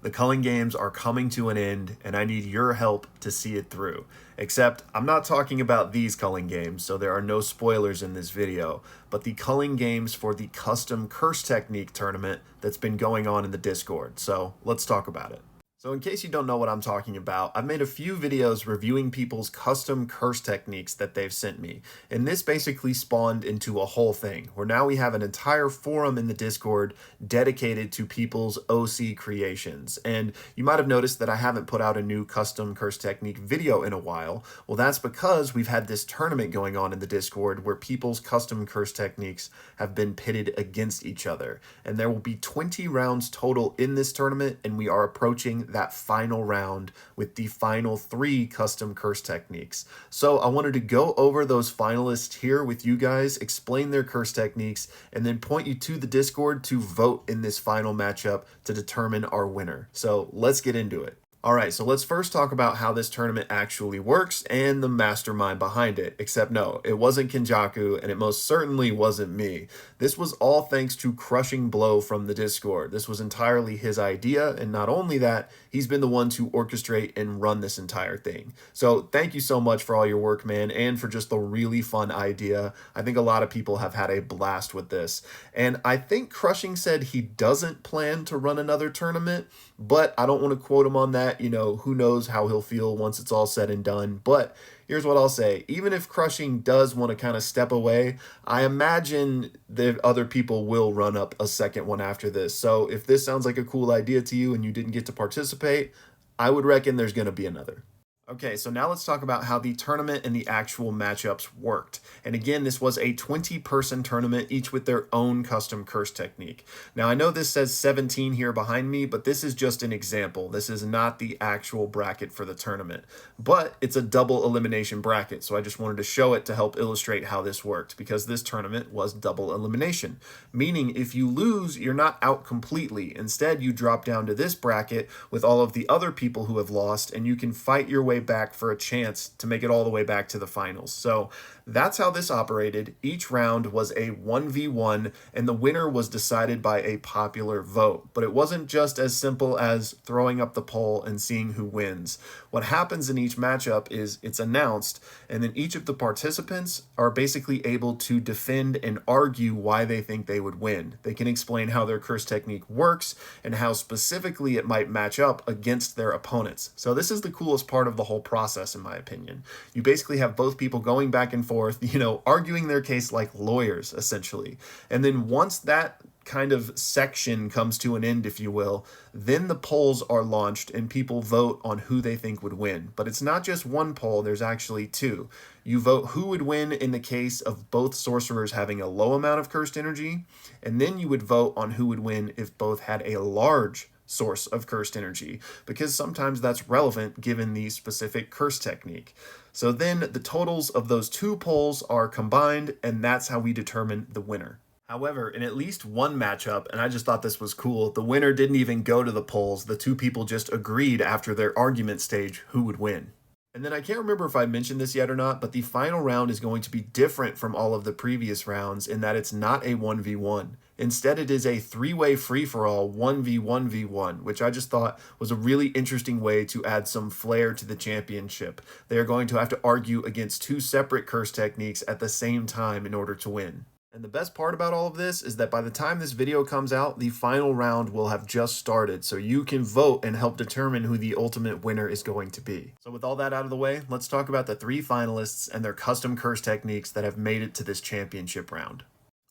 The culling games are coming to an end, and I need your help to see it through. Except, I'm not talking about these culling games, so there are no spoilers in this video, but the culling games for the custom curse technique tournament that's been going on in the Discord. So let's talk about it. So in case you don't know what I'm talking about, I've made a few videos reviewing people's custom curse techniques that they've sent me. And this basically spawned into a whole thing, where now we have an entire forum in the Discord dedicated to people's OC creations. And you might have noticed that I haven't put out a new custom curse technique video in a while. Well, that's because we've had this tournament going on in the Discord where people's custom curse techniques have been pitted against each other. And there will be 20 rounds total in this tournament, and we are approaching that final round with the final 3 custom curse techniques. So I wanted to go over those finalists here with you guys, explain their curse techniques, and then point you to the Discord to vote in this final matchup to determine our winner. So let's get into it. Alright, so let's first talk about how this tournament actually works and the mastermind behind it. Except no, it wasn't Kenjaku, and it most certainly wasn't me. This was all thanks to Crushing Blow from the Discord. This was entirely his idea, and not only that, he's been the one to orchestrate and run this entire thing. So thank you so much for all your work, man, and for just the really fun idea. I think a lot of people have had a blast with this. And I think Crushing said he doesn't plan to run another tournament, but I don't want to quote him on that. You know, who knows how he'll feel once it's all said and done. But here's what I'll say. Even if Crushing does want to kind of step away, I imagine that other people will run up a second one after this. So if this sounds like a cool idea to you and you didn't get to participate, I would reckon there's going to be another. Okay, so now let's talk about how the tournament and the actual matchups worked. And again, this was a 20-person tournament, each with their own custom curse technique. Now, I know this says 17 here behind me, but this is just an example. This is not the actual bracket for the tournament. But it's a double elimination bracket, so I just wanted to show it to help illustrate how this worked, because this tournament was double elimination. Meaning, if you lose, you're not out completely. Instead, you drop down to this bracket with all of the other people who have lost, and you can fight your way back for a chance to make it all the way back to the finals. So that's how this operated. Each round was a 1v1, and the winner was decided by a popular vote. But it wasn't just as simple as throwing up the poll and seeing who wins. What happens in each matchup is it's announced, and then each of the participants are basically able to defend and argue why they think they would win. They can explain how their curse technique works and how specifically it might match up against their opponents. So this is the coolest part of the whole process, in my opinion. You basically have both people going back and forth, you know, arguing their case like lawyers, essentially. And then once that kind of section comes to an end, if you will, then the polls are launched and people vote on who they think would win. But it's not just one poll, there's actually 2. You vote who would win in the case of both sorcerers having a low amount of cursed energy, and then you would vote on who would win if both had a large source of cursed energy, because sometimes that's relevant given the specific curse technique. So then the totals of those 2 polls are combined, and that's how we determine the winner. However, in at least one matchup, and I just thought this was cool, the winner didn't even go to the polls. The 2 people just agreed after their argument stage who would win. And then I can't remember if I mentioned this yet or not, but the final round is going to be different from all of the previous rounds in that it's not a 1v1. Instead, it is a 3-way free-for-all 1v1v1, which I just thought was a really interesting way to add some flair to the championship. They are going to have to argue against 2 separate curse techniques at the same time in order to win. And the best part about all of this is that by the time this video comes out, the final round will have just started, so you can vote and help determine who the ultimate winner is going to be. So with all that out of the way, let's talk about the 3 finalists and their custom curse techniques that have made it to this championship round.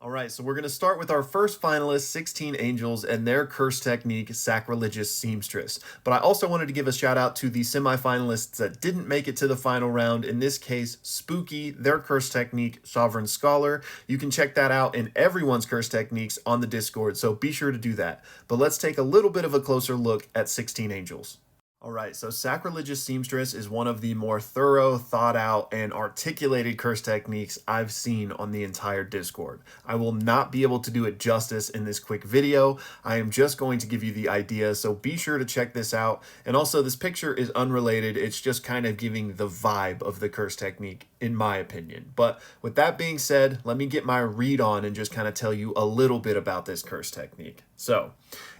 Alright, so we're going to start with our first finalist, 16 Angels, and their curse technique, Sacrilegious Seamstress. But I also wanted to give a shout out to the semi-finalists that didn't make it to the final round. In this case, Spooky, their curse technique, Sovereign Scholar. You can check that out in everyone's curse techniques on the Discord, so be sure to do that. But let's take a little bit of a closer look at 16 Angels. Alright, so Sacrilegious Seamstress is one of the more thorough, thought out, and articulated curse techniques I've seen on the entire Discord. I will not be able to do it justice in this quick video. I am just going to give you the idea, so be sure to check this out. And also, this picture is unrelated. It's just kind of giving the vibe of the curse technique in my opinion. But with that being said, let me get my read on and just kind of tell you a little bit about this curse technique. So,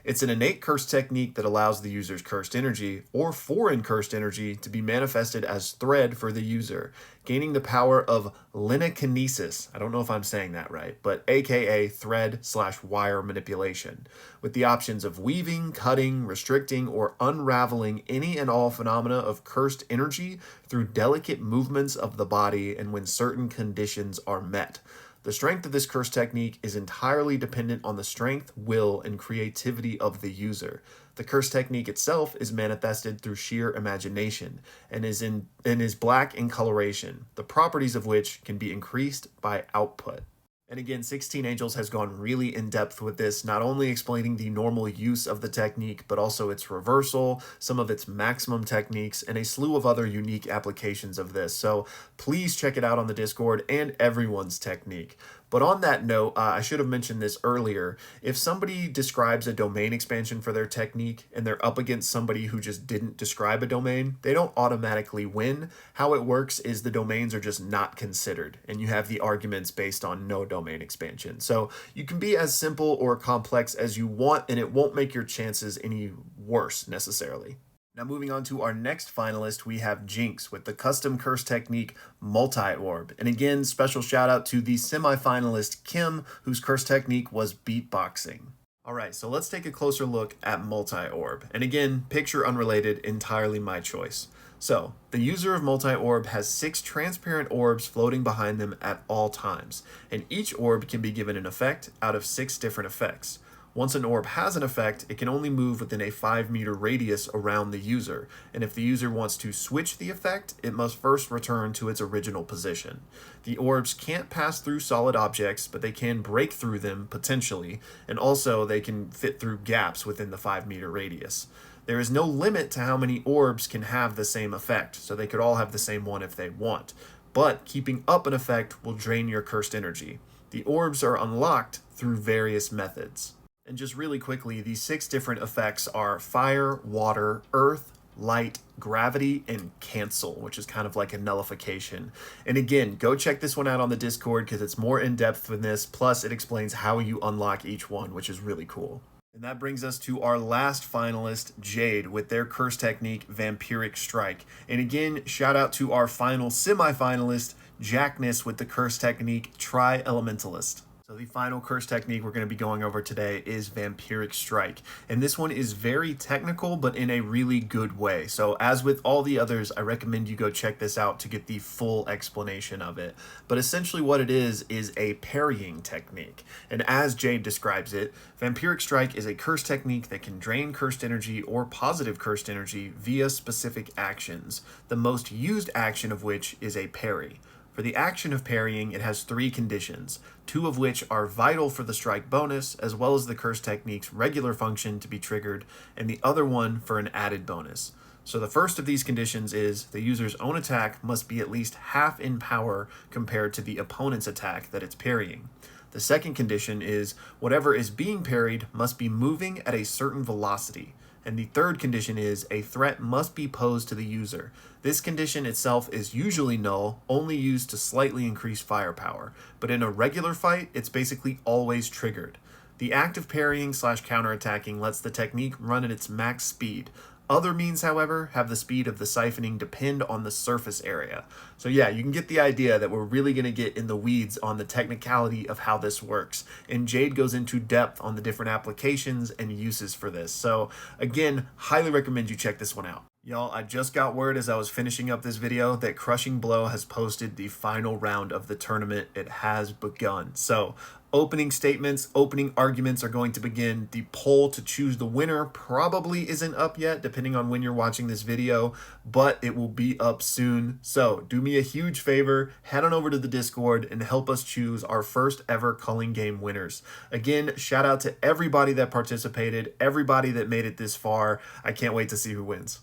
it's an innate curse technique that allows the user's cursed energy or foreign cursed energy to be manifested as thread for the user, gaining the power of linekinesis. I don't know if I'm saying that right, but aka thread/wire manipulation, with the options of weaving, cutting, restricting, or unraveling any and all phenomena of cursed energy through delicate movements of the body and when certain conditions are met. The strength of this curse technique is entirely dependent on the strength, will, and creativity of the user. The curse technique itself is manifested through sheer imagination and is black in coloration, the properties of which can be increased by output. And again, 16 Angels has gone really in depth with this, not only explaining the normal use of the technique, but also its reversal, some of its maximum techniques, and a slew of other unique applications of this. So please check it out on the Discord and everyone's technique. But on that note, I should have mentioned this earlier. If somebody describes a domain expansion for their technique and they're up against somebody who just didn't describe a domain, they don't automatically win. How it works is the domains are just not considered, and you have the arguments based on no domain expansion. So you can be as simple or complex as you want, and it won't make your chances any worse necessarily. Now moving on to our next finalist, we have Jinx with the custom curse technique Multi-Orb. And again, special shout out to the semi-finalist Kim, whose curse technique was beatboxing. Alright, so let's take a closer look at Multi-Orb. And again, picture unrelated, entirely my choice. So, the user of Multi-Orb has 6 transparent orbs floating behind them at all times, and each orb can be given an effect out of 6 different effects. Once an orb has an effect, it can only move within a 5-meter radius around the user, and if the user wants to switch the effect, it must first return to its original position. The orbs can't pass through solid objects, but they can break through them, potentially, and also they can fit through gaps within the 5-meter radius. There is no limit to how many orbs can have the same effect, so they could all have the same one if they want, but keeping up an effect will drain your cursed energy. The orbs are unlocked through various methods. And just really quickly, these 6 different effects are fire, water, earth, light, gravity, and cancel, which is kind of like a nullification. And again, go check this one out on the Discord because it's more in depth than this, plus it explains how you unlock each one, which is really cool. And that brings us to our last finalist, Jade, with their curse technique, Vampiric Strike. And again, shout out to our final semi-finalist, Jackness, with the curse technique, Tri-Elementalist. So the final curse technique we're going to be going over today is Vampiric Strike. And this one is very technical, but in a really good way. So as with all the others, I recommend you go check this out to get the full explanation of it. But essentially what it is a parrying technique. And as Jade describes it, Vampiric Strike is a curse technique that can drain cursed energy or positive cursed energy via specific actions, the most used action of which is a parry. For the action of parrying, it has 3 conditions, 2 of which are vital for the strike bonus, as well as the curse technique's regular function to be triggered, and the other one for an added bonus. So the first of these conditions is the user's own attack must be at least half in power compared to the opponent's attack that it's parrying. The second condition is whatever is being parried must be moving at a certain velocity. And the third condition is a threat must be posed to the user. This condition itself is usually null, only used to slightly increase firepower, but in a regular fight, it's basically always triggered. The act of parrying / counterattacking lets the technique run at its max speed. Other means, however, have the speed of the siphoning depend on the surface area. So yeah, you can get the idea that we're really going to get in the weeds on the technicality of how this works. And Jade goes into depth on the different applications and uses for this. So again, highly recommend you check this one out. Y'all, I just got word as I was finishing up this video that Crushing Blow has posted the final round of the tournament. It has begun. So opening statements, opening arguments are going to begin. The poll to choose the winner probably isn't up yet, depending on when you're watching this video, but it will be up soon. So do me a huge favor, head on over to the Discord and help us choose our first ever culling game winners. Again, shout out to everybody that participated, everybody that made it this far. I can't wait to see who wins.